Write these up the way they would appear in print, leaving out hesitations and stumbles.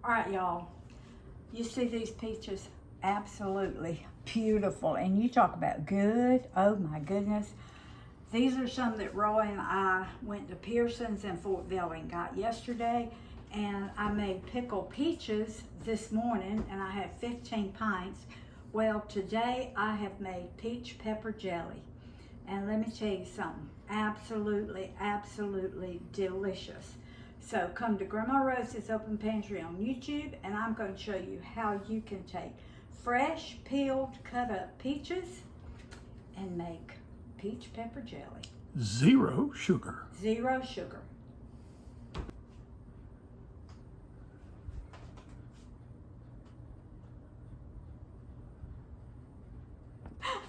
All right, y'all. You see these peaches? Absolutely beautiful. And you talk about good. Oh my goodness. These are some that Roy and I went to Pearson's in Fortville and got yesterday. And I made pickled peaches this morning, and I had 15 pints. Well, today I have made peach pepper jelly. And let me tell you something, absolutely, absolutely delicious. So come to Grandma Rose's Open Pantry on YouTube, and I'm going to show you how you can take fresh, peeled, cut up peaches and make peach pepper jelly. Zero sugar. Zero sugar.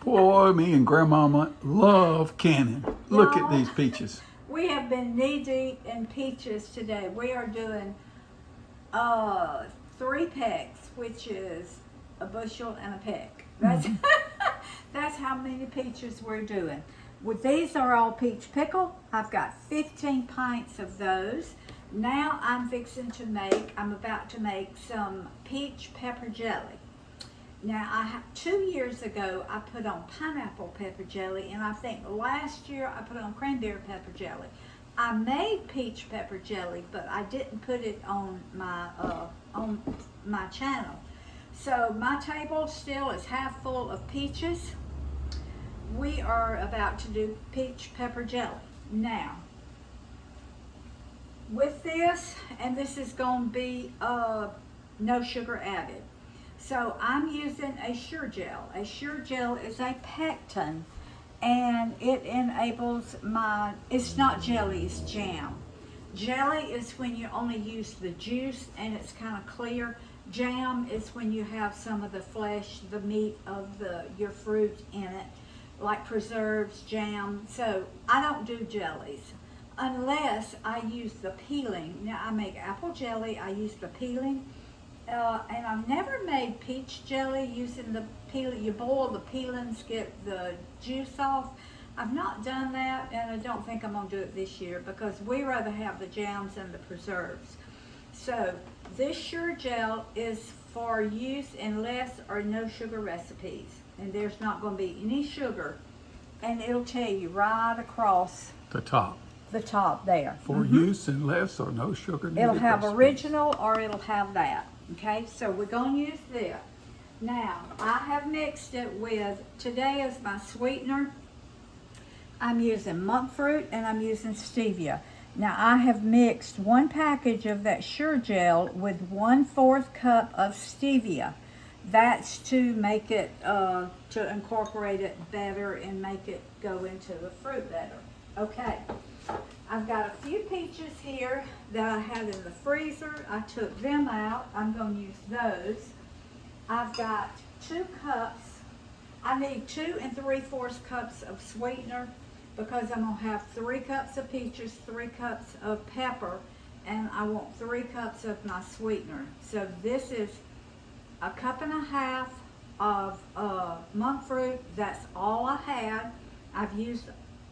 Boy, me and Grandmama love canning. Look at Y'all, these peaches. We have been knee deep in peaches today. We are doing 3 pecks, which is a bushel and a peck. That's how many peaches we're doing. With these are all peach pickle. I've got 15 pints of those. Now I'm about to make some peach pepper jelly. Now, 2 years ago, I put on pineapple pepper jelly, and I think last year I put on cranberry pepper jelly. I made peach pepper jelly, but I didn't put it on my channel. So my table still is half full of peaches. We are about to do peach pepper jelly. Now, with this, and this is going to be no sugar added. So I'm using a Sure Gel. A Sure Gel is a pectin, and it enables it's not jelly, it's jam. Jelly is when you only use the juice and it's kind of clear. Jam is when you have some of the flesh, the meat of your fruit in it, like preserves, jam. So I don't do jellies unless I use the peeling. Now I make apple jelly, I use the peeling. And I've never made peach jelly using the peeling. You boil the peelings, get the juice off. I've not done that, and I don't think I'm going to do it this year because we rather have the jams and the preserves. So this Sure Gel is for use in less or no sugar recipes, and there's not going to be any sugar, and it'll tell you right across The top. the top there. For use in less or no sugar. It'll have recipes. original or it'll have that. Okay, so we're going to use this. Now, I have mixed it with, today is my sweetener. I'm using monk fruit and I'm using stevia. Now, I have mixed 1 package of that Sure Gel with 1/4 cup of stevia. That's to make it, to incorporate it better and make it go into the fruit better. Okay. I've got a few peaches here that I had in the freezer. I took them out. I'm going to use those. I've got 2 cups. I need 2 3/4 cups of sweetener because I'm going to have 3 cups of peaches, 3 cups of pepper, and I want 3 cups of my sweetener. So this is 1.5 cups of monk fruit. That's all I had. I've used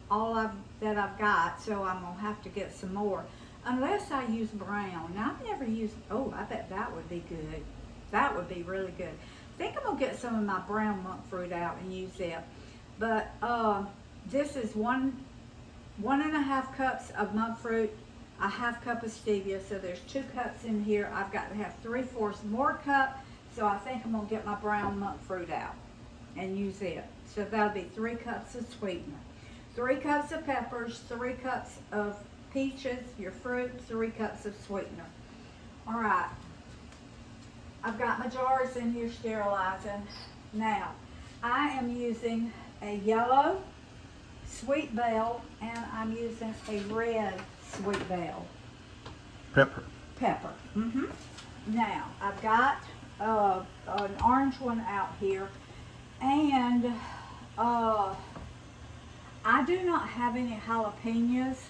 all that I've got, so I'm gonna have to get some more unless I use brown. Now I've never used, oh, I bet that would be good. That would be really good. I think I'm gonna get some of my brown monk fruit out and use it. But this is 1.5 cups of monk fruit, 1/2 cup of stevia, so there's 2 cups in here. I've got to have 3/4 more cup, so I think I'm gonna get my brown monk fruit out and use it. So that'll be 3 cups of sweetener. 3 cups of peppers, 3 cups of peaches, your fruit, 3 cups of sweetener. All right, I've got my jars in here sterilizing. Now, I am using a yellow sweet bell and I'm using a red sweet bell. Pepper. Pepper. Now, I've got an orange one out here, and I do not have any jalapenos,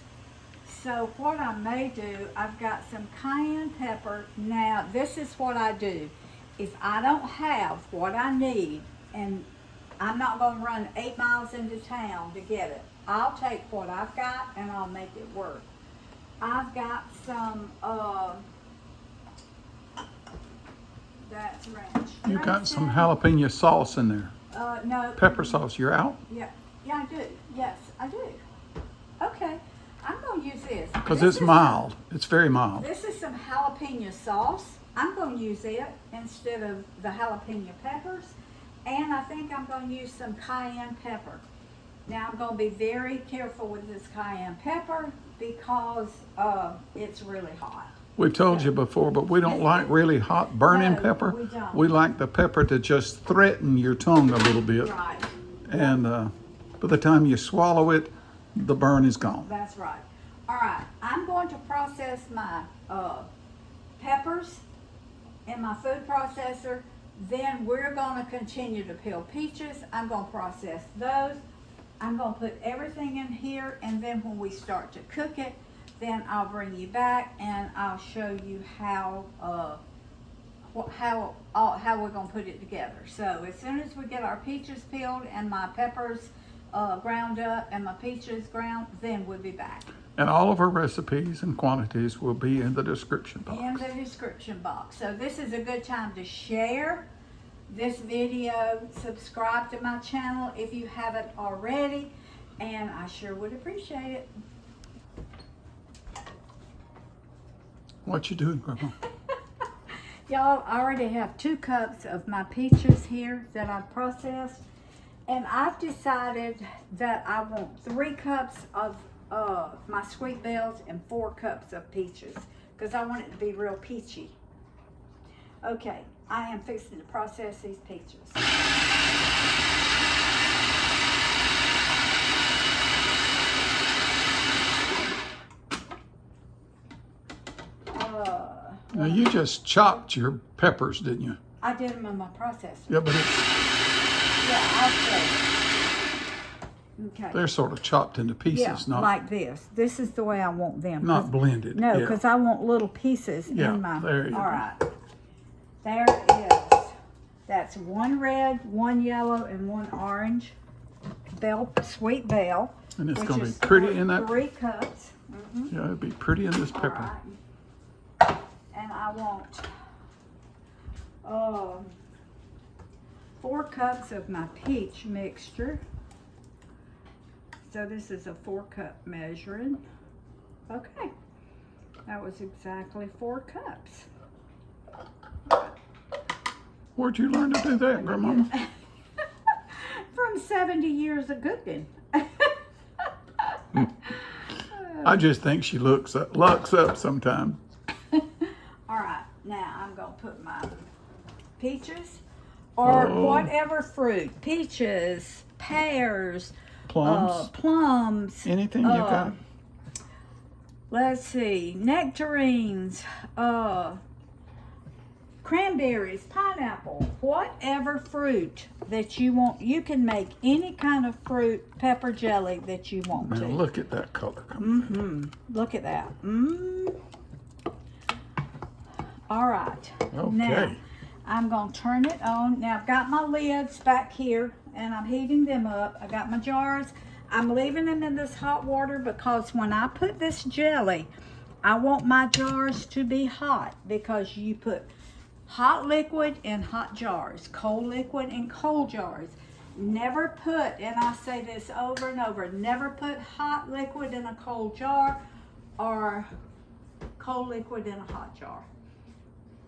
so what I may do, I've got some cayenne pepper. Now, this is what I do. If I don't have what I need, and I'm not going to run 8 miles into town to get it, I'll take what I've got and I'll make it work. I've got some ranch. You got some dressing. jalapeno sauce in there. No. Pepper sauce. You're out? Yeah, I do. Yes, I do. Okay, I'm gonna use this. Because This it's is mild. It's very mild. This is some jalapeno sauce. I'm gonna use it instead of the jalapeno peppers. And I think I'm gonna use some cayenne pepper. Now I'm gonna be very careful with this cayenne pepper because it's really hot. We've told you before, but we don't like really hot burning No, pepper. we don't. We like the pepper to just threaten your tongue a little bit. Right, And by the time you swallow it, the burn is gone. that's right. All right, I'm going to process my peppers in my food processor. Then we're gonna continue to peel peaches. I'm gonna process those. I'm gonna put everything in here, and then when we start to cook it, then I'll bring you back and I'll show you how we're gonna put it together. So as soon as we get our peaches peeled and my peppers ground up and my peaches ground, then we'll be back. And all of our recipes and quantities will be in the description box. In the description box. So this is a good time to share this video, subscribe to my channel if you haven't already, and I sure would appreciate it. What you doing, Grandma? Y'all, I already have 2 cups of my peaches here that I've processed, and I've decided that I want 3 cups of my sweet bells and 4 cups of peaches because I want it to be real peachy. Okay, I am fixing to process these peaches. Now you just chopped your peppers, didn't you? I did them in my processor. Yeah, but it's, Yeah, I'll show you. Okay. they're sort of chopped into pieces, Yeah, not like this. This is the way I want them. not blended. No, Yeah. because I want little pieces Yeah, in my. there you go. All right. There is. That's 1 red, 1 yellow, and 1 orange sweet bell. And it's which gonna be is pretty in that- 3 cups. Yeah, it'd be pretty in this All pepper. right. And I want 4 cups of my peach mixture. So this is a 4-cup measuring. Okay, that was exactly 4 cups. Where'd you learn to do that, Grandma? From 70 years of cooking. I just think she lucks up sometime. All right, now I'm gonna put my peaches or Oh. whatever fruit, peaches, pears, Plums, plums. anything you got. Let's see, nectarines, cranberries, pineapple, whatever fruit that you want. You can make any kind of fruit pepper jelly that you want Man, to. look at that color coming. Mm-hmm. Look at that. All right. Okay. Now, I'm going to turn it on. Now, I've got my lids back here, and I'm heating them up. I got my jars. I'm leaving them in this hot water because when I put this jelly, I want my jars to be hot because you put hot liquid in hot jars, cold liquid in cold jars. Never put, and I say this over and over, never put hot liquid in a cold jar or cold liquid in a hot jar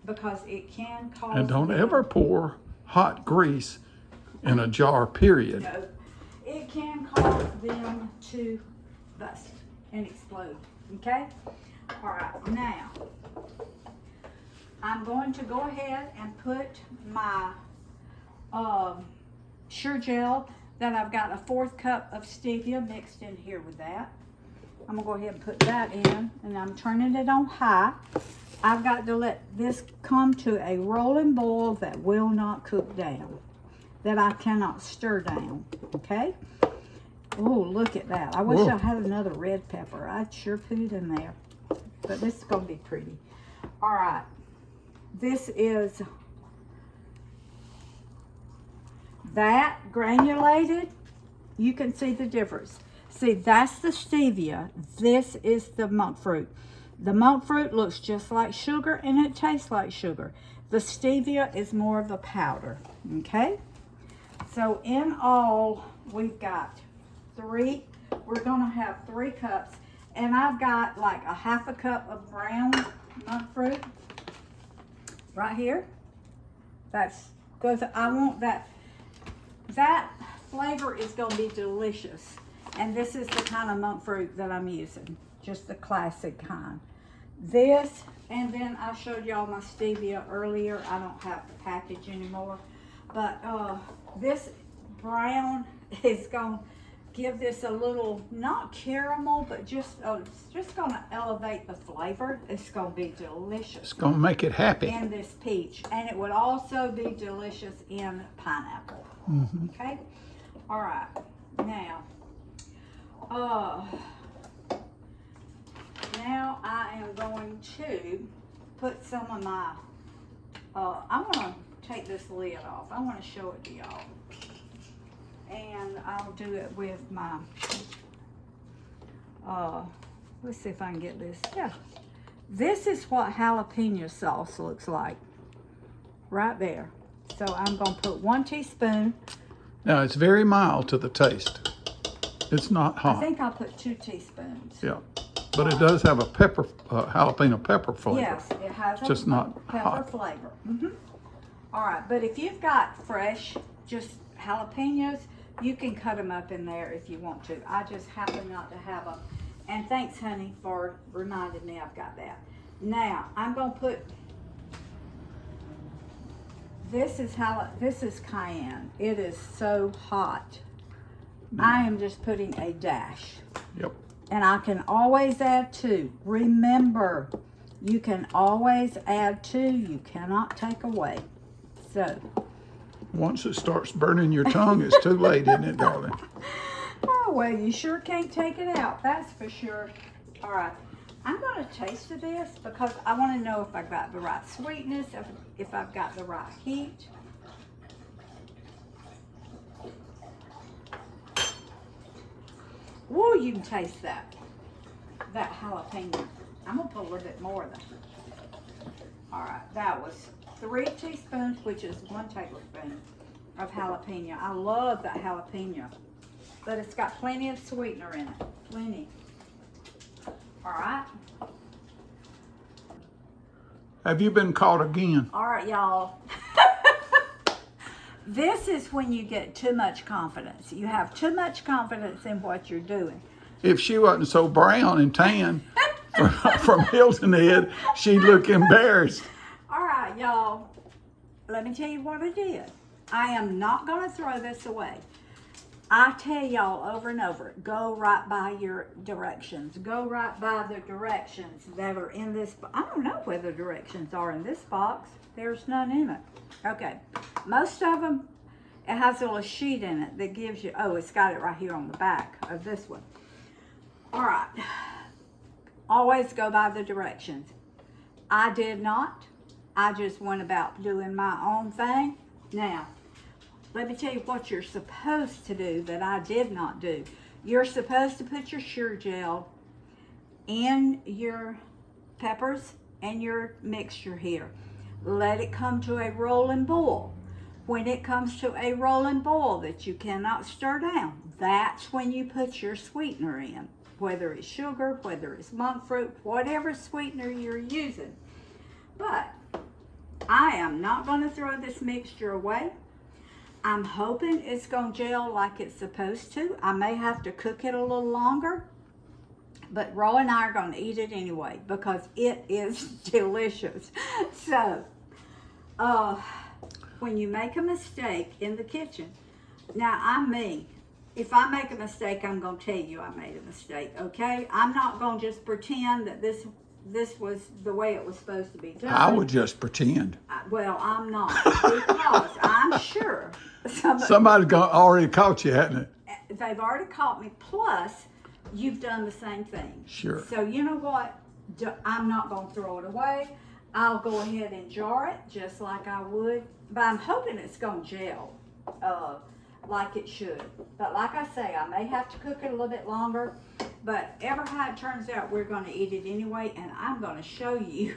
because it can cause. And don't ever pour hot grease in a jar, period. No, it can cause them to bust and explode. Okay? All right, now I'm going to go ahead and put my Sure Gel that I've got a 4th cup of stevia mixed in here with that. I'm gonna go ahead and put that in, and I'm turning it on high. I've got to let this come to a rolling boil that will not cook down, that I cannot stir down, okay? Oh, look at that. I wish Whoa. I had another red pepper. I'd sure put it in there, but this is gonna be pretty. All right, this is that granulated. You can see the difference. See, that's the stevia. This is the monk fruit. The monk fruit looks just like sugar and it tastes like sugar. The stevia is more of a powder, okay? So in all, we've got 3. We're gonna have 3 cups. And I've got like a half a cup of brown monk fruit right here. That's because I want that flavor is gonna be delicious. And this is the kind of monk fruit that I'm using, just the classic kind. This, and then I showed y'all my stevia earlier. I don't have the package anymore. But this brown is going to give this a little, not caramel, but just it's just going to elevate the flavor. It's going to be delicious. It's going to make it happy. In this peach. And it would also be delicious in pineapple. Okay? All right. Now, now I am going to put some of my, I want to take this lid off. I want to show it to y'all. And I'll do it with my, let's see if I can get this. Yeah. This is what jalapeno sauce looks like. Right there. So I'm going to put 1 teaspoon. Now, it's very mild to the taste. It's not hot. I think I'll put 2 teaspoons. Yeah. But it does have a pepper, jalapeno pepper flavor. Yes, it has just not pepper hot. flavor. All right, but if you've got fresh, just jalapenos, you can cut them up in there if you want to. I just happen not to have them. And thanks, honey, for reminding me I've got that. Now, I'm going to put, this is cayenne. It is so hot. I am just putting a dash. Yep. And I can always add 2. Remember, you can always add 2. You cannot take away. So. Once it starts burning your tongue, it's too late, isn't it, darling? Oh, well, you sure can't take it out. That's for sure. All right. I'm going to taste this because I want to know if I've got the right sweetness, if I've got the right heat. Whoa, you can taste that jalapeno. I'm gonna put a little bit more of that. All right, that was 3 teaspoons, which is 1 tablespoon of jalapeno. I love that jalapeno, but it's got plenty of sweetener in it, plenty. All right. Have you been caught again? All right, y'all. This is when you get too much confidence. You have too much confidence in what you're doing. If she wasn't so brown and tan from Hilton Head, she'd look embarrassed. All right, y'all. Let me tell you what I did. I am not going to throw this away. I tell y'all over and over, go right by your directions. Go right by the directions that are in this. I don't know where the directions are in this box. There's none in it. Okay. Most of them, it has a little sheet in it that gives you, oh, it's got it right here on the back of this one. All right. Always go by the directions. I did not. I just went about doing my own thing. Now, let me tell you what you're supposed to do that I did not do. You're supposed to put your sure gel in your peppers and your mixture here. Let it come to a rolling boil. When it comes to a rolling boil that you cannot stir down, that's when you put your sweetener in. Whether it's sugar, whether it's monk fruit, whatever sweetener you're using. But I am not going to throw this mixture away. I'm hoping it's going to gel like it's supposed to. I may have to cook it a little longer. But Ro and I are going to eat it anyway because it is delicious. So, when you make a mistake in the kitchen, now I'm me. If I make a mistake, I'm going to tell you I made a mistake, okay? I'm not going to just pretend that this was the way it was supposed to be done. I would just pretend. Well, I'm not because I'm sure Somebody's already caught you, hasn't it? They've already caught me. Plus, you've done the same thing. Sure. So you know what? I'm not going to throw it away. I'll go ahead and jar it just like I would. But I'm hoping it's going to gel like it should. But like I say, I may have to cook it a little bit longer. but ever how it turns out, we're going to eat it anyway, and I'm going to show you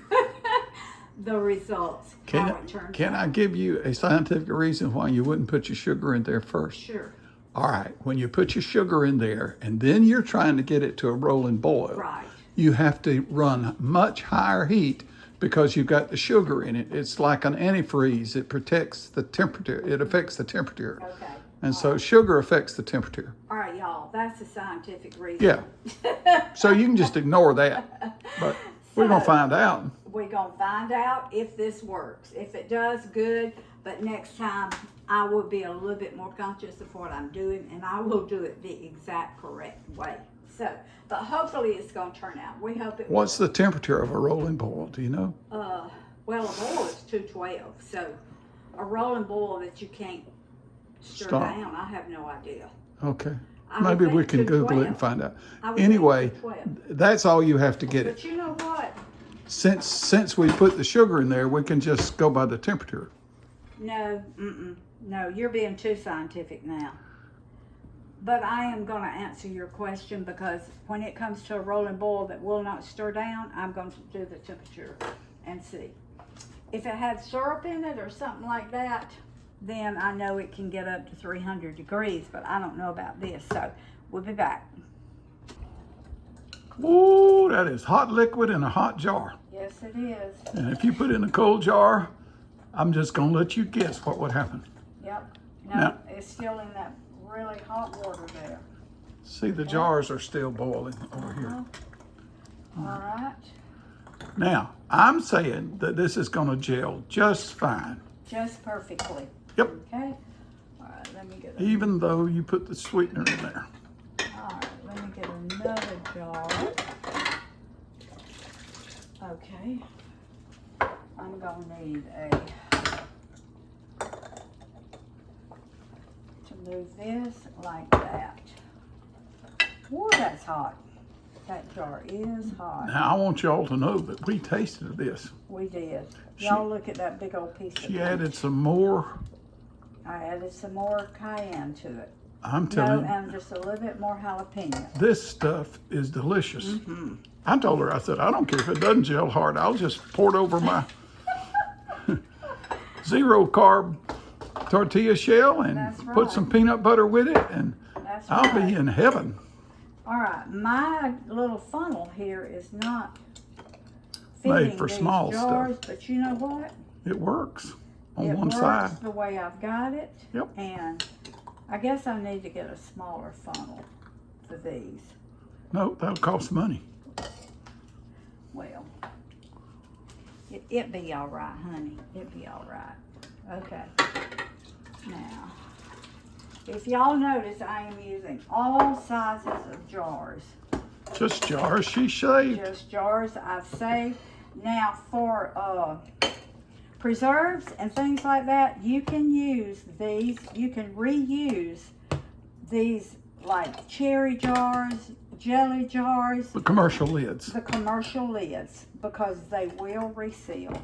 the results, how it turns out. Can I give you a scientific reason why you wouldn't put your sugar in there first? Sure. All right, when you put your sugar in there and then you're trying to get it to a rolling boil, Right. you have to run much higher heat because you've got the sugar in it. It's like an antifreeze. It protects the temperature. It affects the temperature. Okay. And so sugar affects the temperature. All right, y'all, that's the scientific reason. Yeah. So you can just ignore that. But we're going to find out. We're going to find out if this works. If it does, good. But next time, I will be a little bit more conscious of what I'm doing, and I will do it the exact correct way. So, but hopefully it's going to turn out. We hope it What's the temperature of a rolling boil? Do you know? Well, a boil is 212. So, a rolling boil that you can't stir Stop. down, I have no idea. Okay. I would Maybe we think can Google it 212. and find out. I would think Anyway, 212. that's all you have to get it. But you know what? Since we put the sugar in there, we can just go by the temperature. No, no, you're being too scientific now. But I am going to answer your question, because when it comes to a rolling boil that will not stir down, I'm going to do the temperature and see. If it had syrup in it or something like that, then I know it can get up to 300 degrees, but I don't know about this. So we'll be back. Ooh, that is hot liquid in a hot jar. Yes, it is. And if you put it in a cold jar, I'm just going to let you guess what would happen. Yep. No, Now- it's still in that really hot water there. See, the jars are still boiling over here. All right. Now, I'm saying that this is going to gel just fine. Just perfectly. Yep. Okay. All right, let me get Even though you put the sweetener in there. All right, let me get another jar. Okay. I'm going to need to move this like that. Whoa, that's hot. That jar is hot. Now, I want y'all to know that we tasted this. We did. Y'all look at that big old piece of She it. added some more. I added some more cayenne to it. I'm No, telling you, and just a little bit more jalapeno. this stuff is delicious. I told her, I said, I don't care if it doesn't gel hard. I'll just pour it over my 0 carb tortilla shell and That's put right. some peanut butter with it, and That's I'll right. be in heaven. All right, my little funnel here is not Made fitting for these small jars, stuff. but you know what? It works on It one works side. the way I've got it. Yep. And I guess I need to get a smaller funnel for these. No, that'll cost money. Well, it be all right, honey. It be all right. Okay. Now, if y'all notice, I am using all sizes of jars. Just jars she shaved. Just jars I've saved. Now for preserves and things like that, you can use these. You can reuse these, like cherry jars, jelly jars, The commercial lids. the commercial lids, because they will reseal.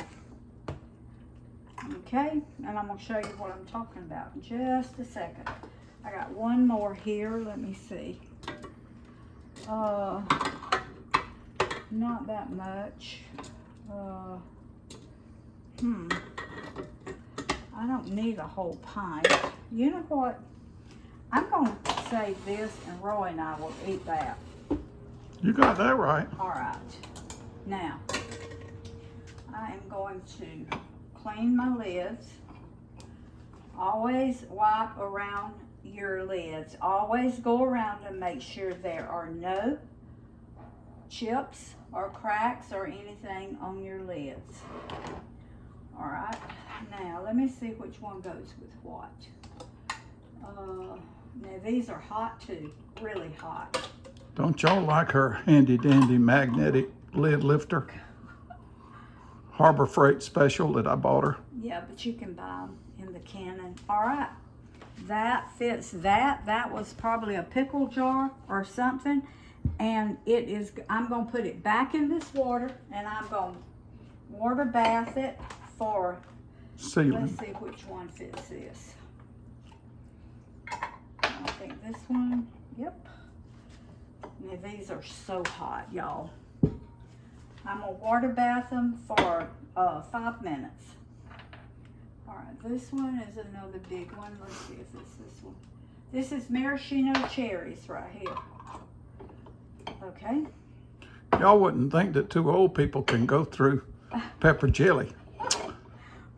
Okay, and I'm going to show you what I'm talking about in just a second. I got one more here. Let me see. Not that much. I don't need a whole pint. You know what? I'm going to save this, and Roy and I will eat that. You got that right. All right. Now, I am going to clean my lids. Always wipe around your lids. Always go around and make sure there are no chips or cracks or anything on your lids. All right. Now, let me see which one goes with what. Now, these are hot too. Really hot. Don't y'all like her handy dandy magnetic lid lifter? Harbor Freight special that I bought her. Yeah, but you can buy them in the Canon. All right, that fits that. That was probably a pickle jar or something. And it is, I'm going to put it back in this water, and I'm going to water bath it for, Sealing. let's see which one fits this. I think this one, yep. Now these are so hot, y'all. I'm gonna water bath them for 5 minutes. All right, this one is another big one. Let's see if it's this one. This is maraschino cherries right here. Okay. Y'all wouldn't think that two old people can go through pepper jelly.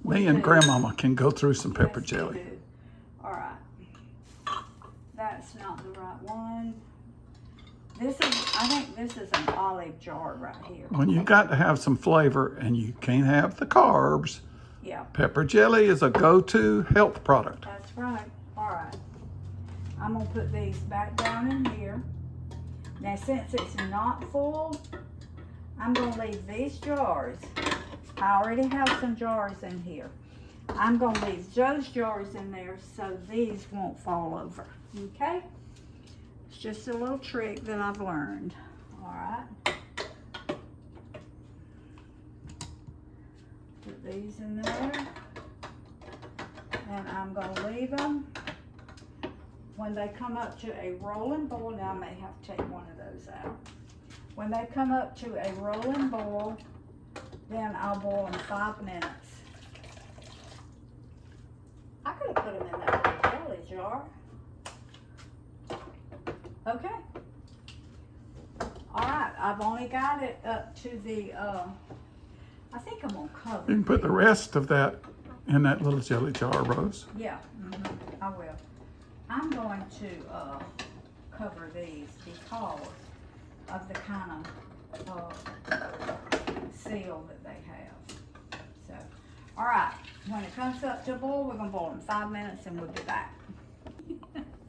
Me and Grandmama can go through some pepper Yes, jelly. we do. All right. That's not the right one. This is, I think this is an olive jar right here. When you got to have some flavor and you can't have the carbs, Yeah, pepper jelly is a go-to health product. that's right. All right. I'm gonna put these back down in here. Now, since it's not full, I'm gonna leave these jars. I already have some jars in here. I'm gonna leave those jars in there so these won't fall over, okay? It's just a little trick that I've learned, all right? Put these in there, and I'm gonna leave them. When they come up to a rolling boil, now I may have to take one of those out. When they come up to a rolling boil, then I'll boil them 5 minutes. I could have put them in that little jelly jar. Okay. All right, I've only got it up to the, I think I'm gonna cover You can put the rest of that in that little jelly jar, Rose. Yeah, I will. I'm going to cover these because of the kind of seal that they have. So, all right, when it comes up to a boil, we're gonna boil them 5 minutes and we'll be back.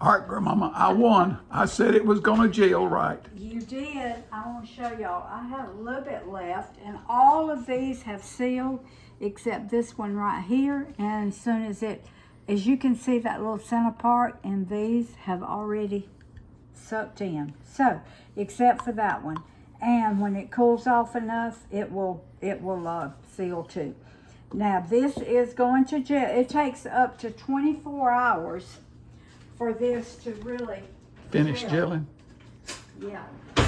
All right, Grandmama, I won. I said it was gonna gel right. You did. I want to show y'all. I have a little bit left, and all of these have sealed except this one right here. And as soon as you can see that little center part, and these have already sucked in. So, except for that one. And when it cools off enough, it will seal too. Now, this is going to gel. It takes up to 24 hours for this to really Finish gel. gelling, Yeah,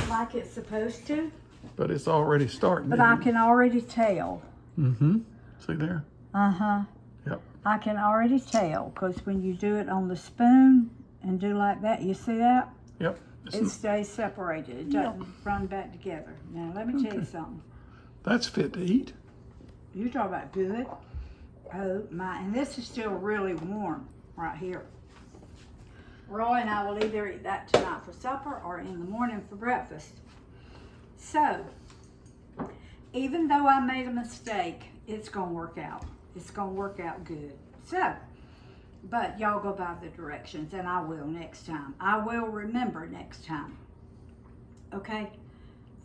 like it's supposed to. but it's already starting. But I can already tell. Mm-hmm. See there? Uh-huh. Yep. I can already tell because when you do it on the spoon and do like that, you see that? Yep. It stays separated. It doesn't run back together. Now, let me tell you something. That's fit to eat. You talk about good. Oh, my. And this is still really warm right here. Roy and I will either eat that tonight for supper or in the morning for breakfast. So, even though I made a mistake, it's going to work out. It's going to work out good. So, but y'all go by the directions, and I will next time. I will remember next time. Okay?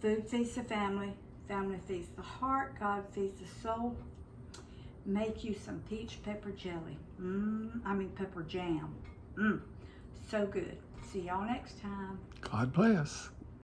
Food feeds the family. Family feeds the heart. God feeds the soul. Make you some peach pepper jelly. Pepper jam. So good. See y'all next time. God bless.